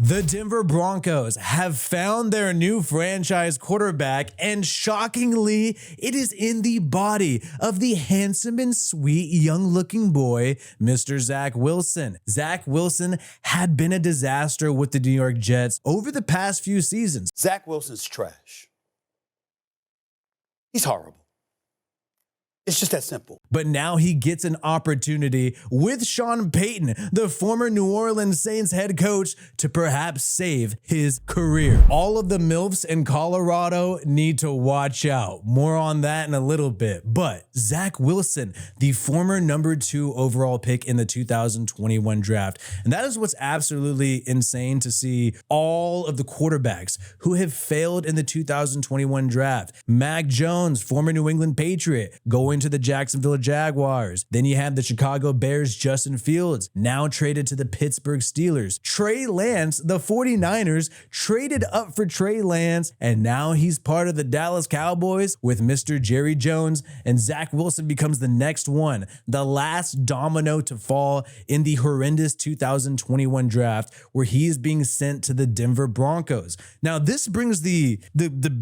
The Denver Broncos have found their new franchise quarterback, and shockingly, it is in the body of the handsome and sweet young-looking boy, Mr. Zach Wilson. Zach Wilson had been a disaster with the New York Jets over the past few seasons. Zach Wilson's trash. He's horrible. It's just that simple. But now he gets an opportunity with Sean Payton, the former New Orleans Saints head coach, to perhaps save his career. All of the MILFs in Colorado need to watch out. More on that in a little bit. But Zach Wilson, the former number 2 overall pick in the 2021 draft. And that is what's absolutely insane to see all of the quarterbacks who have failed in the 2021 draft. Mac Jones, former New England Patriot, going to the Jacksonville Jaguars. Then you have the Chicago Bears' Justin Fields, now traded to the Pittsburgh Steelers. Trey Lance, the 49ers, traded up for Trey Lance, and now he's part of the Dallas Cowboys with Mr. Jerry Jones, and Zach Wilson becomes the next one, the last domino to fall in the horrendous 2021 draft, where he is being sent to the Denver Broncos. Now, this brings the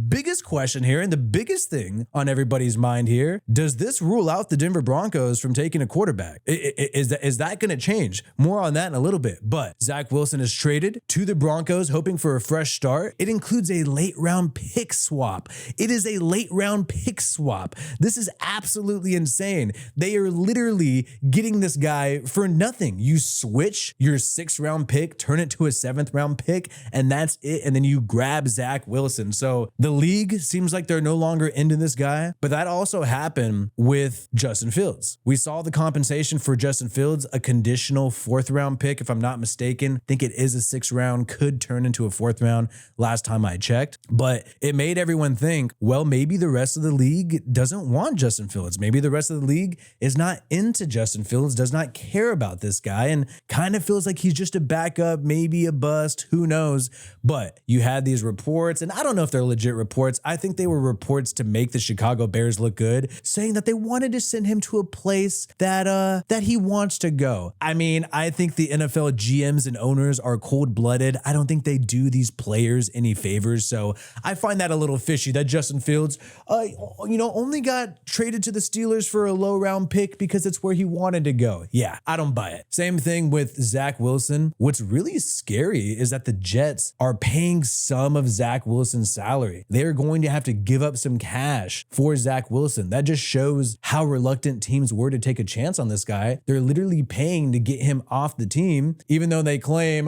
biggest question here, and the biggest thing on everybody's mind here. Does this rule out the Denver Broncos from taking a quarterback? Is that going to change? More on that in a little bit. But Zach Wilson is traded to the Broncos, hoping for a fresh start. It includes a late round pick swap. It is a late round pick swap. This is absolutely insane. They are literally getting this guy for nothing. You switch your 6th round pick, turn it to a 7th round pick, and that's it. And then you grab Zach Wilson. So the league seems like they're no longer into this guy, but that also happened with Justin Fields. We saw the compensation for Justin Fields, a conditional 4th round pick, if I'm not mistaken. I think it is a 6th round, could turn into a 4th round last time I checked. But it made everyone think, well, maybe the rest of the league doesn't want Justin Fields. Maybe the rest of the league is not into Justin Fields, does not care about this guy, and kind of feels like he's just a backup, maybe a bust, who knows. But you had these reports, and I don't know if they're legit reports. I think they were reports to make the Chicago Bears look good, saying that they wanted to send him to a place that he wants to go. I mean, I think the NFL GMs and owners are cold-blooded. I don't think they do these players any favors. So I find that a little fishy that Justin Fields, only got traded to the Steelers for a low-round pick because it's where he wanted to go. Yeah, I don't buy it. Same thing with Zach Wilson. What's really scary is that the Jets are paying some of Zach Wilson's salary. They're going to have to give up some cash for Zach Wilson. That just shows how reluctant teams were to take a chance on this guy. They're literally paying to get him off the team, even though they claim,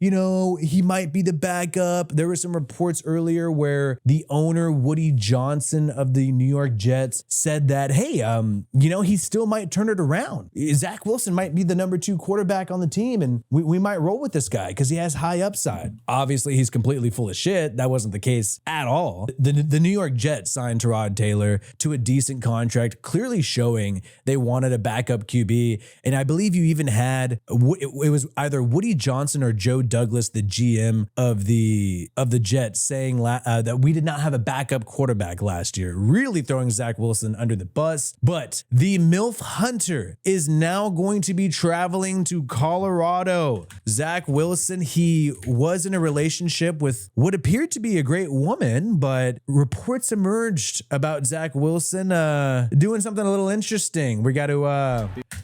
he might be the backup. There were some reports earlier where the owner, Woody Johnson of the New York Jets, said that, hey, he still might turn it around. Zach Wilson might be the number 2 quarterback on the team, and we might roll with this guy because he has high upside. Obviously, he's completely full of shit. That wasn't the case at all. The New York Jets signed Tyrod Taylor to a decent contract, clearly showing they wanted a backup QB. And I believe you even had, it was either Woody Johnson or Joe Douglas, the GM of the Jets, saying that we did not have a backup quarterback last year, really throwing Zach Wilson under the bus. But the MILF Hunter is now going to be traveling to Colorado. Zach Wilson, he was in a relationship with what appeared to be a great woman, but reports emerged about Zach Wilson doing something a little interesting. We got to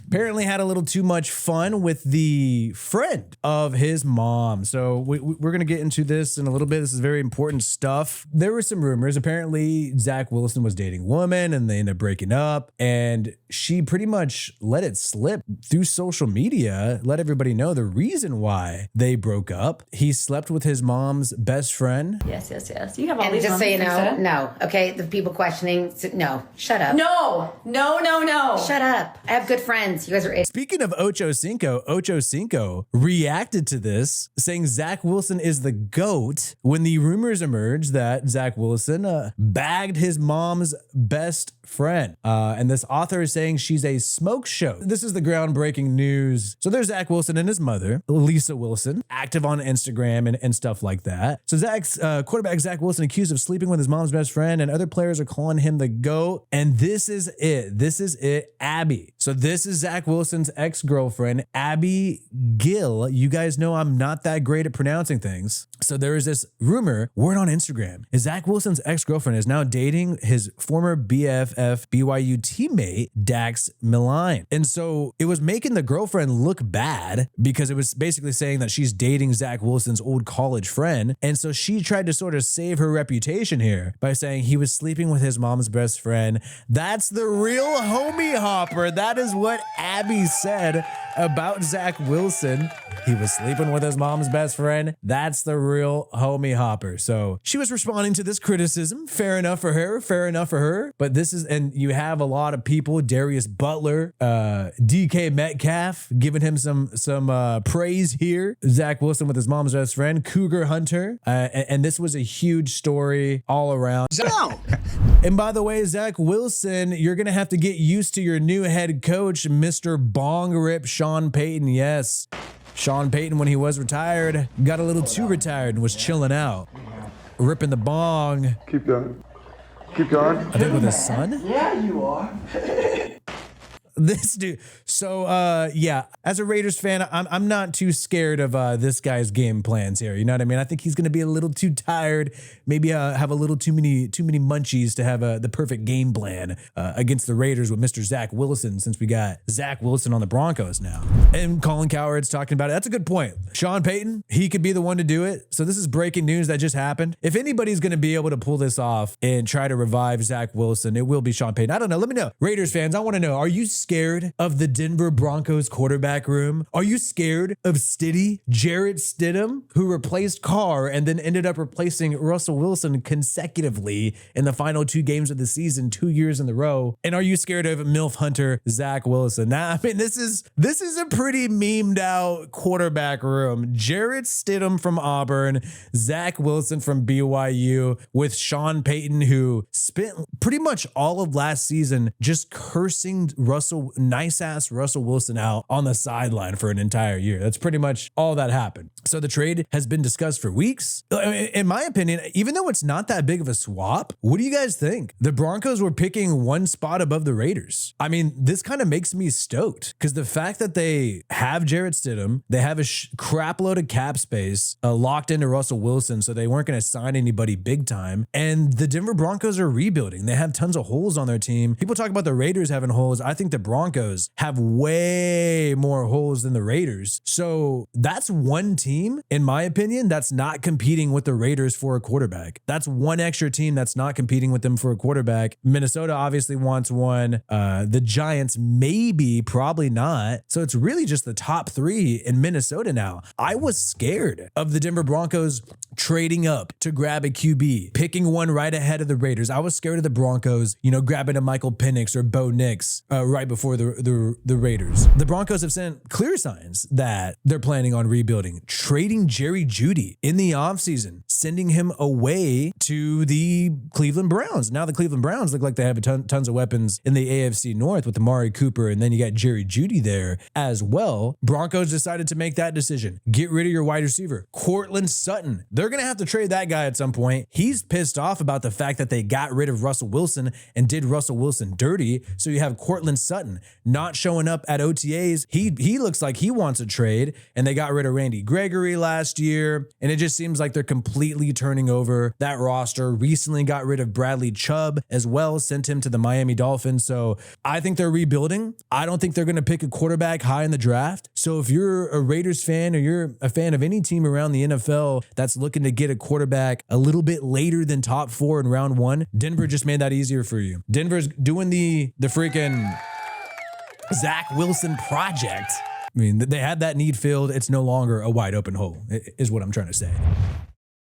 apparently had a little too much fun with the friend of his mom. So we're going to get into this in a little bit. This is very important stuff. There were some rumors. Apparently, Zach Wilson was dating a woman and they ended up breaking up. And she pretty much let it slip through social media, let everybody know the reason why they broke up. He slept with his mom's best friend. Yes. You have all and these. just so you know, no. Okay, the people questioning, no, shut up. No. Shut up. I have good friends. You guys are. Speaking of Ocho Cinco reacted to this, saying Zach Wilson is the GOAT when the rumors emerged that Zach Wilson bagged his mom's best friend. And this author is saying she's a smoke show. This is the groundbreaking news. So there's Zach Wilson and his mother, Lisa Wilson, active on Instagram and stuff like that. So quarterback Zach Wilson accused of sleeping with his mom's best friend, and other players are calling him the GOAT. And this is it. Abby. So this is Zach Wilson's ex-girlfriend, Abby Gill. You guys know I'm not that great at pronouncing things. So there is this rumor, word on Instagram, is Zach Wilson's ex-girlfriend is now dating his former BFF BYU teammate, Dax Milline. And so it was making the girlfriend look bad because it was basically saying that she's dating Zach Wilson's old college friend. And so she tried to sort of save her reputation here by saying he was sleeping with his mom's best friend. That's the real homie hopper. That is what Abby said about Zach Wilson. He was sleeping with his mom's best friend. That's the real homie hopper. So she was responding to this criticism. Fair enough for her. Fair enough for her. But this is, and you have a lot of people, Darius Butler, DK Metcalf, giving him some praise here. Zach Wilson with his mom's best friend, Cougar Hunter. And this was a huge story all around. And by the way, Zach Wilson, you're going to have to get used to your new head coach, Mr. Bong Rip Sean Payton. Yes. Sean Payton, when he was retired, got a little too retired and was chilling out, ripping the bong. Keep going. Keep going. I think with his son? Yeah, you are. This dude. So, yeah, as a Raiders fan, I'm not too scared of this guy's game plans here. You know what I mean? I think he's going to be a little too tired, maybe have a little too many munchies to have the perfect game plan against the Raiders with Mr. Zach Wilson, since we got Zach Wilson on the Broncos now. And Colin Cowherd's talking about it. That's a good point. Sean Payton, he could be the one to do it. So this is breaking news that just happened. If anybody's going to be able to pull this off and try to revive Zach Wilson, it will be Sean Payton. I don't know. Let me know. Raiders fans, I want to know, are you scared of the Denver Broncos quarterback room? Are you scared of Jarrett Stidham, who replaced Carr and then ended up replacing Russell Wilson consecutively in the final 2 games of the season, 2 years in a row? And are you scared of MILF hunter Zach Wilson? Now, I mean, this is a pretty memed out quarterback room. Jarrett Stidham from Auburn, Zach Wilson from BYU, with Sean Payton, who spent pretty much all of last season just cursing nice ass Russell Wilson out on the sideline for an entire year. That's pretty much all that happened. So the trade has been discussed for weeks. In my opinion, even though it's not that big of a swap, what do you guys think? The Broncos were picking 1 spot above the Raiders. I mean, this kind of makes me stoked because the fact that they have Jarrett Stidham, they have a crap load of cap space locked into Russell Wilson, so they weren't going to sign anybody big time. And the Denver Broncos are rebuilding. They have tons of holes on their team. People talk about the Raiders having holes. I think the Broncos have way more holes than the Raiders. So that's one team, in my opinion, that's not competing with the Raiders for a quarterback. That's one extra team that's not competing with them for a quarterback. Minnesota obviously wants one. The Giants, maybe, probably not. So it's really just the top 3 in Minnesota now. I was scared of the Denver Broncos trading up to grab a QB, picking one right ahead of the Raiders. I was scared of the Broncos, grabbing a Michael Penix or Bo Nix right before the Raiders. The Broncos have sent clear signs that they're planning on rebuilding, trading Jerry Jeudy in the offseason, sending him away to the Cleveland Browns. Now the Cleveland Browns look like they have tons of weapons in the AFC North with Amari Cooper, and then you got Jerry Jeudy there as well. Broncos decided to make that decision. Get rid of your wide receiver, Courtland Sutton. They're going to have to trade that guy at some point. He's pissed off about the fact that they got rid of Russell Wilson and did Russell Wilson dirty. So you have Courtland Sutton not showing up at OTAs. He looks like he wants a trade, and they got rid of Randy Gregory last year, and it just seems like they're completely turning over that roster. Recently got rid of Bradley Chubb as well, sent him to the Miami Dolphins. So I think they're rebuilding. I don't think they're going to pick a quarterback high in the draft. So if you're a Raiders fan or you're a fan of any team around the NFL that's looking to get a quarterback a little bit later than top 4 in round 1, Denver just made that easier for you. Denver's doing the freaking Zach Wilson project. I mean, they had that need filled. It's no longer a wide open hole, is what I'm trying to say.